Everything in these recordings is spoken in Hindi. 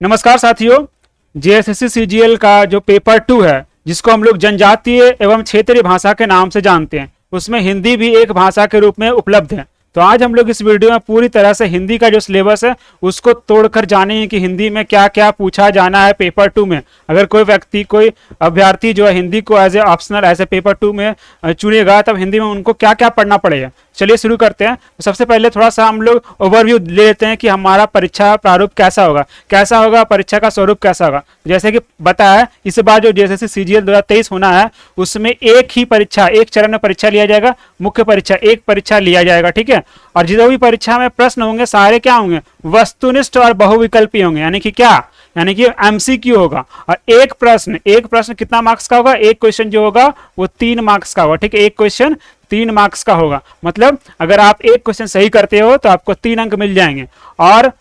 नमस्कार साथियों। जेएसएससी सीजीएल का जो पेपर 2 है, जिसको हम लोग जनजातीय एवं क्षेत्रीय भाषा के नाम से जानते हैं, उसमें हिंदी भी एक भाषा के रूप में उपलब्ध है। तो आज हम लोग इस वीडियो में पूरी तरह से हिंदी का जो सिलेबस है उसको तोड़कर जानेंगे कि हिंदी में क्या क्या पूछा जाना है पेपर 2 में। अगर कोई व्यक्ति, कोई अभ्यर्थी जो है हिंदी को एज ए ऑप्शनल ऐसे पेपर 2 में चुनेगा, तब हिंदी में उनको क्या क्या पढ़ना पड़ेगा। चलिए शुरू करते हैं। तो सबसे पहले थोड़ा सा हम लोग ओवरव्यू ले लेते हैं कि हमारा परीक्षा प्रारूप कैसा होगा, परीक्षा का स्वरूप कैसा होगा। जैसे कि बताया, इस बार जो जेएसएससी सीजीएल 2023 होना है, उसमें एक ही परीक्षा, एक चरण में परीक्षा लिया जाएगा। मुख्य परीक्षा एक परीक्षा लिया जाएगा, ठीक है। और जो भी परीक्षा में प्रश्न होंगे सारे क्या होंगे, वस्तुनिष्ठ और बहुविकल्पी होंगे। यानी कि क्या, यानी कि एमसीक्यू होगा। और एक प्रश्न कितना मार्क्स का होगा, एक क्वेश्चन जो होगा वो 3 मार्क्स का होगा, ठीक है। एक क्वेश्चन 3 मार्क्स का होगा। मतलब अगर आप एक क्वेश्चन सही करते हो तो आपको 3 अंक मिल जाएंगे, और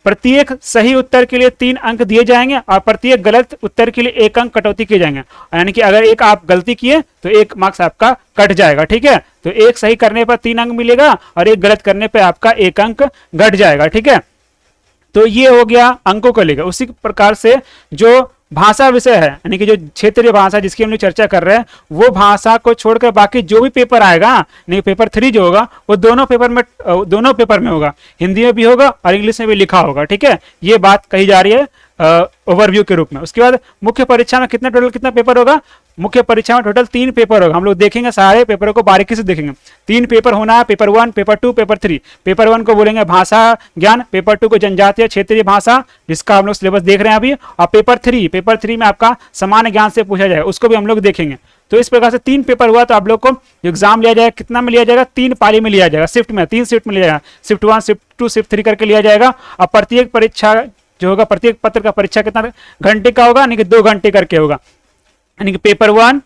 प्रत्येक सही उत्तर के लिए 3 अंक दिए जाएंगे, और प्रत्येक गलत उत्तर के लिए 1 अंक कटौती किए जाएंगे। यानी कि अगर एक आप गलती किए तो 1 मार्क्स आपका कट जाएगा, ठीक है। तो एक सही करने पर 3 अंक मिलेगा, और एक गलत करने पर आपका 1 अंक घट जाएगा, ठीक है। तो ये हो गया अंकों को लेकर। उसी प्रकार से जो भाषा विषय है, यानी कि जो क्षेत्रीय भाषा जिसकी हम लोग चर्चा कर रहे हैं, वो भाषा को छोड़कर बाकी जो भी पेपर आएगा, नहीं पेपर 3 जो होगा वो दोनों पेपर में होगा। हिंदी में भी होगा और इंग्लिश में भी लिखा होगा, ठीक है। ये बात कही जा रही है ओवरव्यू के रूप में। उसके बाद मुख्य परीक्षा में कितना पेपर होगा। मुख्य परीक्षा में टोटल 3 पेपर होगा। हम लोग देखेंगे, सारे पेपरों को बारीकी से देखेंगे। 3 पेपर होना है, पेपर 1, पेपर 2, पेपर 3। पेपर 1 को बोलेंगे भाषा ज्ञान, पेपर 2 को जनजातीय क्षेत्रीय भाषा, जिसका हम लोग सिलेबस देख रहे हैं अभी, और पेपर 3 में आपका सामान्य ज्ञान से पूछा जाएगा, उसको भी हम लोग देखेंगे। तो इस प्रकार से 3 पेपर हुआ। तो आप लोग को एग्जाम लिया जाएगा, कितना में लिया जाएगा, 3 पाली में लिया जाएगा, शिफ्ट में 3 शिफ्ट में लिया जाएगा। शिफ्ट 1, शिफ्ट 2, शिफ्ट 3 करके लिया जाएगा। और प्रत्येक परीक्षा जो होगा, प्रत्येक पत्र का परीक्षा कितना घंटे का होगा, यानी कि 2 घंटे करके होगा। यानी कि पेपर 1,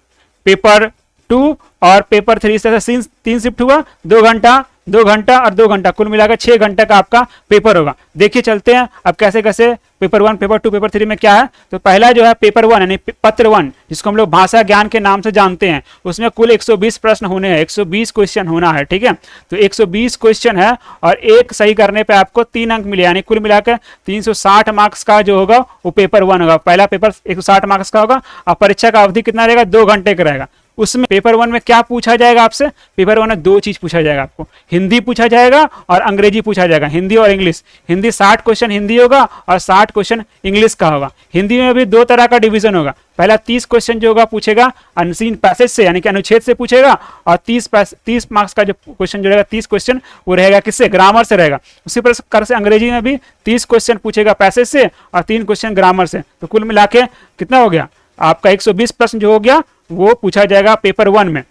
पेपर 2 और पेपर 3, इस तरह से 3 शिफ्ट हुआ, 2 घंटा 2 घंटा और 2 घंटा, कुल मिलाकर 6 घंटे का आपका पेपर होगा। देखिए चलते हैं अब कैसे कैसे पेपर 1, पेपर 2, पेपर 3 में क्या है। तो पहला जो है पेपर 1, यानी पत्र 1, जिसको हम लोग भाषा ज्ञान के नाम से जानते हैं, उसमें कुल 120 प्रश्न होने हैं, 120 क्वेश्चन होना है, ठीक है। तो 120 क्वेश्चन है, और एक सही करने पे आपको 3 अंक मिले, यानी कुल मिलाकर 360 मार्क्स का जो होगा वो पेपर 1 होगा। पहला पेपर 160 मार्क्स का होगा, और परीक्षा का अवधि कितना रहेगा, 2 घंटे का रहेगा। उसमें पेपर 1 में क्या पूछा जाएगा आपसे, पेपर 1 में 2 चीज पूछा जाएगा आपको, हिंदी पूछा जाएगा और अंग्रेजी पूछा जाएगा, हिंदी और इंग्लिश। हिंदी 60 क्वेश्चन हिंदी होगा और 60 क्वेश्चन इंग्लिश का होगा। हिंदी में भी 2 तरह का डिवीजन होगा। पहला 30 क्वेश्चन जो होगा पूछेगा अनसीन पैसेज से, यानी कि अनुच्छेद से पूछेगा, और 30 मार्क्स का जो क्वेश्चन जो रहेगा, 30 क्वेश्चन वो रहेगा किससे, ग्रामर से रहेगा। उसी प्रकार से अंग्रेजी में भी 30 क्वेश्चन पूछेगा पैसेज से और 3 क्वेश्चन ग्रामर से। तो कुल मिला के कितना हो गया आपका, 120 प्रश्न जो हो गया वो पूछा जाएगा पेपर 1 में।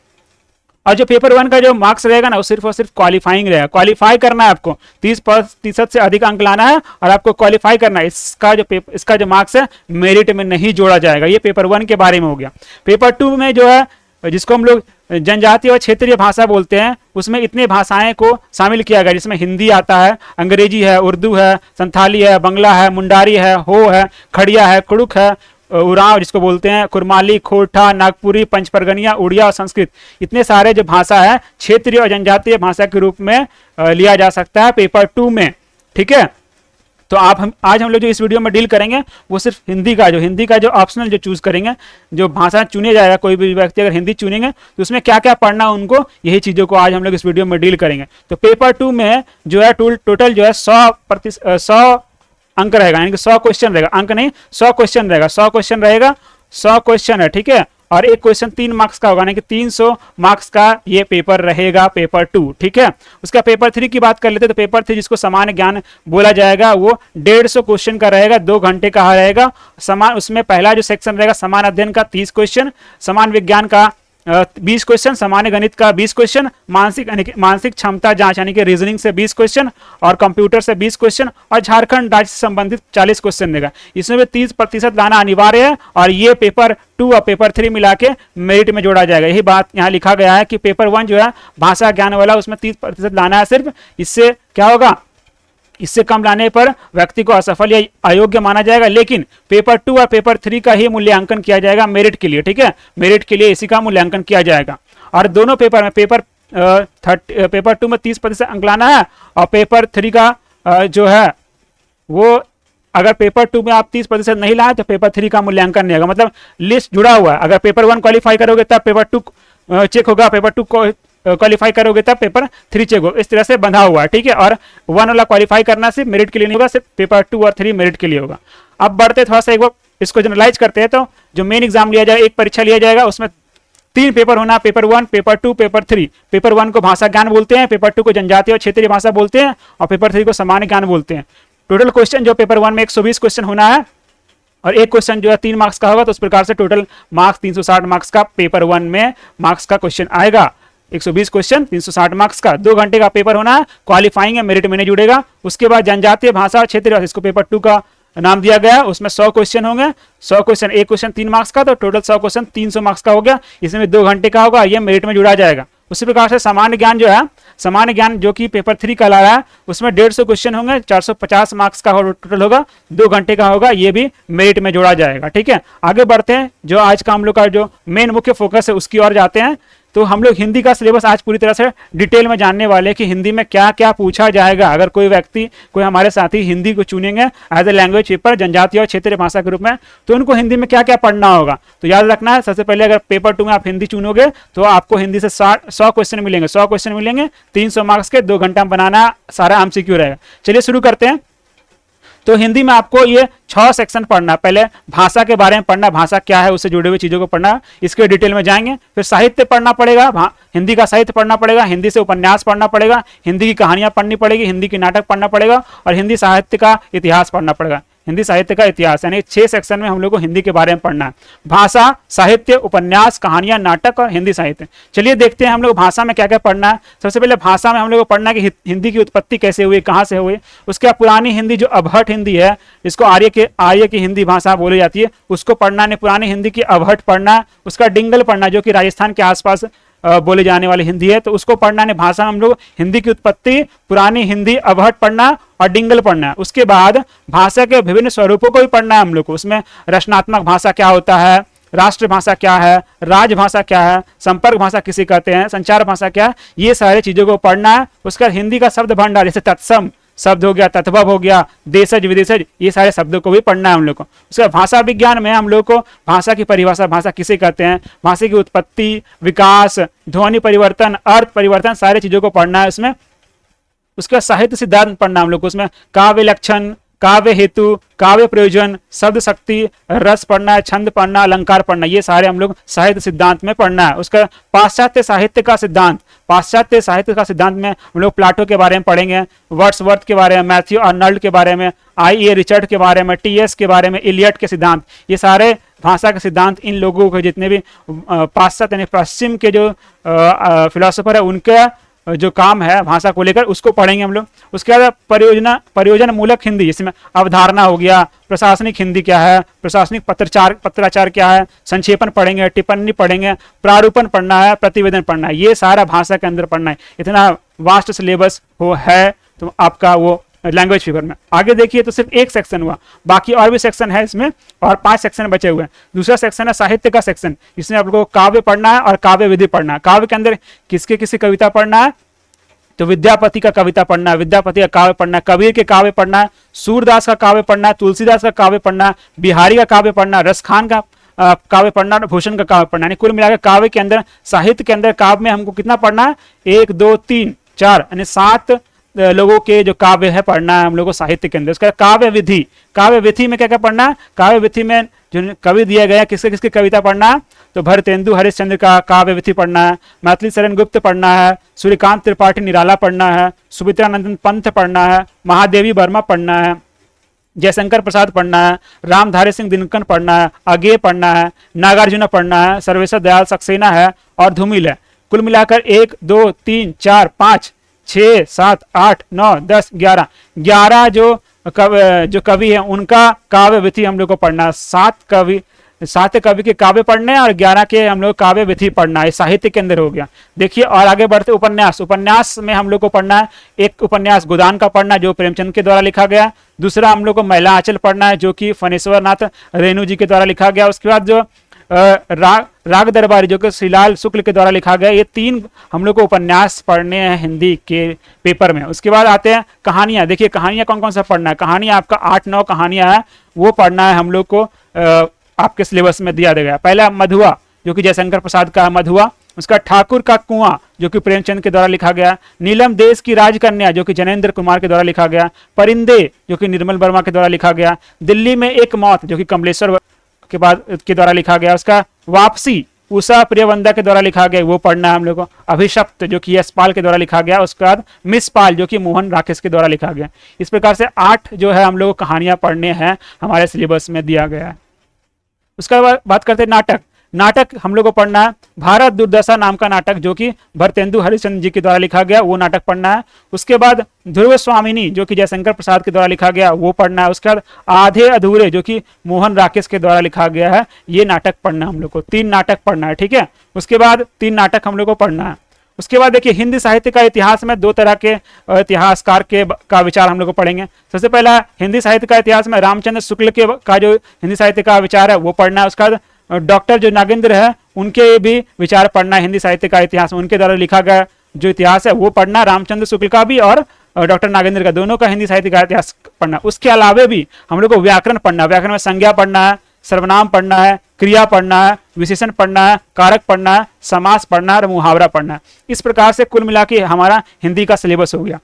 और जो पेपर 1 का जो मार्क्स रहेगा ना, वो सिर्फ और सिर्फ क्वालिफाइंग रहेगा। क्वालिफाई करना है आपको, 30% से अधिक अंक लाना है और आपको क्वालिफाई करना है। इसका जो मार्क्स है मेरिट में नहीं जोड़ा जाएगा। ये पेपर 1 के बारे में हो गया। पेपर 2 में जो है, जिसको हम लोग जनजातीय और क्षेत्रीय भाषा बोलते हैं, उसमें इतने भाषाएं को शामिल किया गया, जिसमें हिंदी आता है, अंग्रेजी है, उर्दू है, संथाली है, बंगला है, मुंडारी है, हो है, खड़िया है, कुड़ुक है, उरांव जिसको बोलते हैं, कुरमाली, खोरठा, नागपुरी, पंचपरगनिया, उड़िया और संस्कृत। इतने सारे जो भाषा है क्षेत्रीय और जनजातीय भाषा के रूप में लिया जा सकता है पेपर 2 में, ठीक है। तो आज हम लोग जो इस वीडियो में डील करेंगे वो सिर्फ हिंदी का जो ऑप्शनल जो चूज करेंगे, जो भाषा चुने जाएगा, कोई भी व्यक्ति अगर हिंदी चुनेंगे तो उसमें क्या क्या पढ़ना है उनको, यही चीजों को आज हम लोग इस वीडियो में डील करेंगे। तो पेपर 2 में जो है टोटल जो है 100 अंक रहेगा, यानी कि 100 क्वेश्चन रहेगा, अंक नहीं 100 क्वेश्चन रहेगा, 100 क्वेश्चन है, ठीक है। और एक क्वेश्चन 3 मार्क्स का होगा, यानी कि 300 मार्क्स का ये पेपर रहेगा पेपर 2, ठीक है। उसका पेपर 3 की बात कर लेते हैं। तो पेपर 3 जिसको सामान्य ज्ञान बोला जाएगा, वो 150 क्वेश्चन का रहेगा, 2 घंटे का रहेगा। उसमें पहला जो सेक्शन रहेगा सामान्य अध्ययन का 30 क्वेश्चन, सामान्य विज्ञान का 20 क्वेश्चन, सामान्य गणित का 20 क्वेश्चन, मानसिक क्षमता जांच यानी कि रीजनिंग से 20 क्वेश्चन, और कंप्यूटर से 20 क्वेश्चन, और झारखंड राज्य से संबंधित 40 क्वेश्चन देगा। इसमें भी 30% लाना अनिवार्य है, और ये पेपर 2 और पेपर 3 मिला के मेरिट में जोड़ा जाएगा। यही बात यहाँ लिखा गया है कि पेपर 1 जो है भाषा ज्ञान वाला, उसमें 30% लाना है सिर्फ। इससे क्या होगा, इससे कम लाने पर व्यक्ति को असफल या अयोग्य माना जाएगा। लेकिन पेपर 2 और पेपर 3 का ही मूल्यांकन किया जाएगा मेरिट के लिए, ठीक है। मेरिट के लिए इसी का मूल्यांकन किया जाएगा। और दोनों पेपर में पेपर 2 में 30% अंक लाना है, और पेपर 3 का जो है वो अगर पेपर 2 में आप 30% नहीं लाए तो पेपर 3 का मूल्यांकन नहीं होगा। मतलब लिस्ट जुड़ा हुआ है, अगर पेपर 1 क्वालिफाई करोगे तब पेपर 2 चेक होगा, पेपर 2 को क्वालिफाई करोगे तब पेपर 3 चेक होगा। इस तरह से बंधा हुआ है, ठीक है। और 1 वाला क्वालिफाई करना सिर्फ मेरिट के लिए नहीं होगा, सिर्फ पेपर 2 और 3 मेरिट के लिए होगा। अब बढ़ते थोड़ा सा एक बार इसको जनरलाइज करते हैं। तो जो मेन एग्जाम लिया जाएगा, एक परीक्षा लिया जाएगा, उसमें 3 पेपर होना, पेपर 1, पेपर 2, पेपर 3। पेपर 1 को भाषा ज्ञान बोलते हैं, पेपर 2 को जनजातीय और क्षेत्रीय भाषा बोलते हैं, और पेपर 3 को सामान्य ज्ञान बोलते हैं। टोटल क्वेश्चन जो पेपर 1 में 120 क्वेश्चन होना है, और एक क्वेश्चन जो है 3 मार्क्स का होगा। तो उस प्रकार से टोटल मार्क्स 360 मार्क्स का पेपर 1 में मार्क्स का क्वेश्चन आएगा। 120 क्वेश्चन 360 मार्क्स का, 2 घंटे का पेपर होना है, क्वालिफाइंग है, मेरिट में नहीं जुड़ेगा। उसके बाद जनजातीय भाषा क्षेत्रीय भाषा, इसको पेपर 2 का नाम दिया गया, उसमें 100 क्वेश्चन होंगे। 100 क्वेश्चन, एक क्वेश्चन 3 मार्क्स का, तो टोटल 100 क्वेश्चन 300 मार्क्स का हो गया। इसमें 2 घंटे का होगा, ये मेरिट में जुड़ा जाएगा। उसी प्रकार से सामान्य ज्ञान जो है, सामान्य ज्ञान जो कि पेपर 3 का ला रहा है, उसमें 150 क्वेश्चन होंगे, 450 मार्क्स का टोटल होगा, 2 घंटे का होगा, ये भी मेरिट में जोड़ा जाएगा, ठीक है। आगे बढ़ते हैं, जो आज का हम लोग का जो मेन मुख्य फोकस है उसकी ओर जाते हैं। तो हम लोग हिंदी का सिलेबस आज पूरी तरह से डिटेल में जानने वाले हैं कि हिंदी में क्या क्या पूछा जाएगा। अगर कोई व्यक्ति, कोई हमारे साथी हिंदी को चुनेंगे एज ए लैंग्वेज पेपर जनजातीय और क्षेत्रीय भाषा के रूप में, तो उनको हिंदी में क्या क्या पढ़ना होगा। तो याद रखना है, सबसे पहले अगर पेपर 2 में आप हिंदी चुनोगे तो आपको हिंदी से 100 क्वेश्चन मिलेंगे, 100 क्वेश्चन मिलेंगे, 300 मार्क्स के, 2 घंटा बनाना, सारा एमसीक्यू रहेगा। चलिए शुरू करते हैं। तो हिंदी में आपको ये 6 सेक्शन पढ़ना। पहले भाषा के बारे में पढ़ना, भाषा क्या है, उससे जुड़े हुए चीजों को पढ़ना, इसके डिटेल में जाएंगे। फिर साहित्य पढ़ना पड़ेगा, हिंदी का साहित्य पढ़ना पड़ेगा, हिंदी से उपन्यास पढ़ना पड़ेगा, हिंदी की कहानियां पढ़नी पड़ेगी, हिंदी की नाटक पढ़ना पड़ेगा, और हिंदी साहित्य का इतिहास पढ़ना पड़ेगा। हिंदी साहित्य का इतिहास, यानी 6 सेक्शन में हम लोग को हिंदी के बारे में पढ़ना है। भाषा, साहित्य, उपन्यास, कहानियां, नाटक और हिंदी साहित्य। चलिए देखते हैं हम लोग भाषा में क्या क्या पढ़ना है। सबसे पहले भाषा में हम लोग को पढ़ना है कि हिंदी की उत्पत्ति कैसे हुई, कहाँ से हुई। उसके बाद पुरानी हिंदी जो अबहट हिंदी है, जिसको आर्य की हिंदी भाषा बोली जाती है, उसको पढ़ना है। पुरानी हिंदी की अबहट पढ़ना है। उसका डिंगल पढ़ना, जो कि राजस्थान के आसपास बोली जाने वाली हिंदी है, तो उसको पढ़ना है। भाषा में हम लोग हिंदी की उत्पत्ति, पुरानी हिंदी, अबहट पढ़ना और डिंगल पढ़ना है। उसके बाद भाषा के विभिन्न स्वरूपों को भी पढ़ना है हम लोग को। उसमें रचनात्मक भाषा क्या होता है, राष्ट्रभाषा क्या है, राजभाषा क्या है, संपर्क भाषा किसे कहते हैं, संचार भाषा क्या है, ये सारी चीजों को पढ़ना है। उसका हिंदी का शब्द भंडार, जैसे तत्सम शब्द हो गया, तत्भव हो गया, देशज विदेशज, ये सारे शब्दों को भी पढ़ना है हम लोग को। उसका भाषा विज्ञान में हम लोग को भाषा की परिभाषा, भाषा किसे कहते हैं, भाषा की उत्पत्ति, विकास, ध्वनि परिवर्तन, अर्थ परिवर्तन, सारी चीजों को पढ़ना है उसमें। उसका साहित्य सिद्धांत पढ़ना हम लोग को। उसमें काव्य लक्षण, काव्य हेतु, काव्य प्रयोजन, शब्द शक्ति, रस पढ़ना है, छंद पढ़ना, अलंकार पढ़ना, ये सारे हम लोग साहित्य सिद्धांत में पढ़ना है। उसका पाश्चात्य साहित्य का सिद्धांत, पाश्चात्य साहित्य का सिद्धांत में हम लोग प्लाटो के बारे में पढ़ेंगे, वर्ड्सवर्थ के बारे में, मैथ्यू आर्नल्ड के बारे में, आई.ए. रिचर्ड के बारे में, टी.एस. के बारे में, इलियट के सिद्धांत, ये सारे भाषा के सिद्धांत इन लोगों के जितने भी पाश्चात्य यानी पश्चिम के जो फिलोसोफर है उनका जो काम है भाषा को लेकर, उसको पढ़ेंगे हम लोग। उसके बाद परियोजन मूलक हिंदी, जिसमें अवधारणा हो गया, प्रशासनिक हिंदी क्या है, प्रशासनिक पत्राचार क्या है, संक्षेपण पढ़ेंगे, टिप्पणी पढ़ेंगे, प्रारूपण पढ़ना है, प्रतिवेदन पढ़ना है, ये सारा भाषा के अंदर पढ़ना है। इतना वास्ट सिलेबस हो है तो आपका वो लैंग्वेज पेपर में। आगे देखिए तो सिर्फ एक सेक्शन हुआ, बाकी और भी सेक्शन है इसमें, और 5 सेक्शन बचे हुए हैं। दूसरा सेक्शन है साहित्य का सेक्शन, जिसमें आप लोगों को काव्य पढ़ना है और काव्य विधि पढ़ना है। काव्य के अंदर किसकी कविता पढ़ना है, तो विद्यापति का कविता पढ़ना है, विद्यापति का काव्य पढ़ना है, कबीर के काव्य पढ़ना है, सूरदास का काव्य पढ़ना है, तुलसीदास का काव्य पढ़ना है, बिहारी का काव्य पढ़ना है, रसखान का काव्य पढ़ना और भूषण का काव्य पढ़ना है। कुल मिलाकर काव्य के अंदर, साहित्य के अंदर काव्य में हमको कितना पढ़ना है, 1 2 3 4 यानी 7 लोगों के जो काव्य है पढ़ना है हम लोगों को साहित्य के अंदर। उसका काव्य विधि, काव्य विधि में क्या क्या पढ़ना है, काव्य विधि में जो कवि दिया गया किसके किसकी कविता पढ़ना है, तो भरतेंदु हरिश्चंद्र का काव्य विधि पढ़ना है, मैथिली शरण गुप्त पढ़ना है, सूर्यकांत त्रिपाठी निराला पढ़ना है, सुमित्रानंदन पंत पढ़ना है, महादेवी वर्मा पढ़ना है, जयशंकर प्रसाद पढ़ना है, रामधारी सिंह दिनकर पढ़ना है, अज्ञेय पढ़ना है, नागार्जुन पढ़ना है, सर्वेश्वर दयाल सक्सेना है और धूमिल है। कुल मिलाकर 1 2 3 4 5 6 7 8 9 10 11 जो कवि है उनका काव्य विधि हम लोग को पढ़ना है। 7 कवि के काव्य पढ़ने और 11 के हम लोग काव्य विधि पढ़ना है, साहित्य के अंदर हो गया। देखिए और आगे बढ़ते उपन्यास। उपन्यास में हम लोग को पढ़ना है, एक उपन्यास गोदान का पढ़ना है जो प्रेमचंद के द्वारा लिखा गया। दूसरा हम लोग को महिला आंचल पढ़ना है जो कि फणेश्वर नाथ रेणु जी के द्वारा लिखा गया। उसके बाद जो राग दरबारी जो कि श्रीलाल शुक्ल के द्वारा लिखा गया, ये 3 हम लोग को उपन्यास पढ़ने हैं हिंदी के पेपर में। उसके बाद आते हैं कहानियां। देखिए कहानियां कौन कौन सा पढ़ना है, कहानियां आपका 8-9 कहानियां है, वो पढ़ना है हम लोग को, आपके सिलेबस में दिया गया। पहला मधुआ जो कि जयशंकर प्रसाद का मधुआ, उसका ठाकुर का कुआं जो कि प्रेमचंद के द्वारा लिखा गया, नीलम देश की राजकन्या जो कि जैनेन्द्र कुमार के द्वारा लिखा गया, परिंदे जो कि निर्मल वर्मा के द्वारा लिखा गया, दिल्ली में एक मौत जो कि कमलेश्वर के द्वारा लिखा गया, उसका वापसी उषा प्रियवंदा के द्वारा लिखा गया, वो पढ़ना है हम लोग को। अभिशप्त जो कि यशपाल के द्वारा लिखा गया, उसके बाद मिस पाल जो कि मोहन राकेश के द्वारा लिखा गया। इस प्रकार से 8 जो है हम लोग को कहानियां पढ़ने हैं, हमारे सिलेबस में दिया गया है। उसके बाद बात करते हैं नाटक। नाटक हम लोग को पढ़ना है भारत दुर्दशा नाम का नाटक जो कि भरतेंदु हरिश्चंद्र जी के द्वारा लिखा गया, वो नाटक पढ़ना है। उसके बाद ध्रुव स्वामिनी जो कि जयशंकर प्रसाद के द्वारा लिखा गया, वो पढ़ना है। उसके बाद आधे अधूरे जो कि मोहन राकेश के द्वारा लिखा गया है, ये नाटक पढ़ना है हम लोग को। 3 नाटक पढ़ना है, ठीक है। उसके बाद 3 नाटक हम लोग को पढ़ना है। उसके बाद देखिए हिंदी साहित्य का इतिहास में 2 तरह के इतिहासकार का विचार हम लोग को पढ़ेंगे। सबसे पहला हिंदी साहित्य का इतिहास में रामचंद्र शुक्ल का जो हिंदी साहित्य का विचार है वो पढ़ना है। उसके बाद डॉक्टर जो नागेंद्र है उनके भी विचार पढ़ना है, हिंदी साहित्य का इतिहास में उनके द्वारा लिखा गया जो इतिहास है वो पढ़ना, रामचंद्र शुक्ल का भी और डॉक्टर नागेंद्र का, दोनों का हिंदी साहित्य का इतिहास पढ़ना। उसके अलावे भी हम लोग को व्याकरण पढ़ना है। व्याकरण में संज्ञा पढ़ना है, सर्वनाम पढ़ना है, क्रिया पढ़ना है, विशेषण पढ़ना है, कारक पढ़ना है, समास पढ़ना है और मुहावरा पढ़ना है। इस प्रकार से कुल मिला के हमारा हिंदी का सिलेबस हो गया।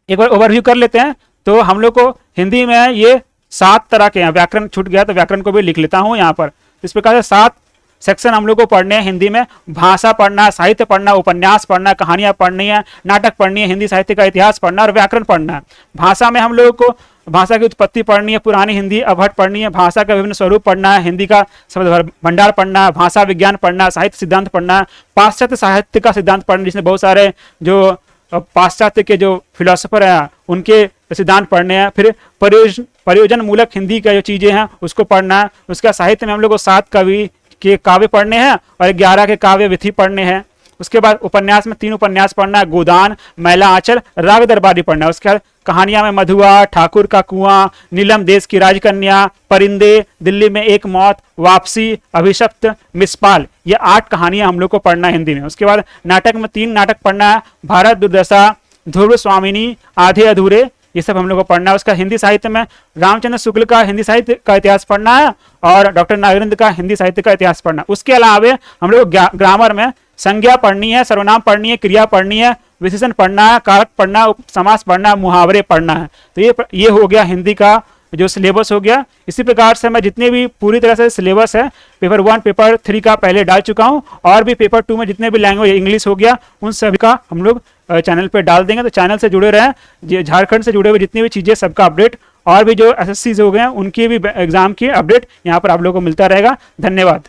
एक बार ओवरव्यू कर लेते हैं। तो हम लोग को हिंदी में ये 7 तरह के हैं। व्याकरण छूट गया तो व्याकरण को भी लिख लेता हूं यहाँ पर। इस प्रकार से 7 सेक्शन हम लोग को पढ़ने हैं हिंदी में। भाषा पढ़ना, साहित्य पढ़ना, उपन्यास पढ़ना, कहानियां पढ़नी है, नाटक पढ़नी है, हिंदी साहित्य का इतिहास पढ़ना और व्याकरण पढ़ना है। भाषा में हम लोगों को भाषा की उत्पत्ति पढ़नी है, पुरानी हिंदी अभट पढ़नी है, भाषा का विभिन्न स्वरूप पढ़ना है, हिंदी का शब्द भंडार पढ़ना है, भाषा विज्ञान पढ़ना है, साहित्य सिद्धांत पढ़ना है, पाश्चात्य साहित्य का सिद्धांत पढ़ना, जिसमें बहुत सारे जो पाश्चात्य के जो फिलोसोफर हैं उनके सिद्धांत पढ़ने हैं। फिर प्रयोजन मूलक हिंदी का जो चीजें हैं उसको पढ़ना है। उसका साहित्य में हम लोग को 7 कवि के काव्य पढ़ने हैं और 11 के काव्य विधि पढ़ने हैं। उसके बाद उपन्यास में 3 उपन्यास पढ़ना है, गोदान, मैला आंचल, राग दरबारी पढ़ना है। उसके बाद कहानियां में मधुआ, ठाकुर का कुआं, नीलम देश की राजकन्या, परिंदे, दिल्ली में एक मौत, वापसी, अभिशप्त, मिसपाल, ये 8 कहानियां हम लोग को पढ़ना है हिंदी में। उसके बाद नाटक में 3 नाटक पढ़ना है, भारत दुर्दशा, ध्रुव स्वामिनी, आधे अधूरे, ये सब हम लोग को पढ़ना है। उसका हिंदी साहित्य में रामचंद्र शुक्ल का हिंदी साहित्य का इतिहास पढ़ना है और डॉक्टर नागेंद्र का हिंदी साहित्य का इतिहास पढ़ना है। उसके अलावे हम लोग ग्रामर में संज्ञा पढ़नी है, सर्वनाम पढ़नी है, क्रिया पढ़नी है, विशेषण पढ़ना है, कारक पढ़ना, समास पढ़ना, मुहावरे पढ़ना है। तो ये हो गया हिंदी का जो सिलेबस हो गया। इसी प्रकार से मैं जितने भी पूरी तरह से सिलेबस है पेपर 1 पेपर 3 का पहले डाल चुका हूं और भी पेपर 2 में जितने भी लैंग्वेज इंग्लिश हो गया उन सभी का हम लोग चैनल पे डाल देंगे। तो चैनल से जुड़े रहें। झारखंड से जुड़े हुए जितनी भी चीजें सबका अपडेट और भी जो एसएससी हो गए हैं उनकी भी एग्जाम की अपडेट यहाँ पर आप लोगों को मिलता रहेगा। धन्यवाद।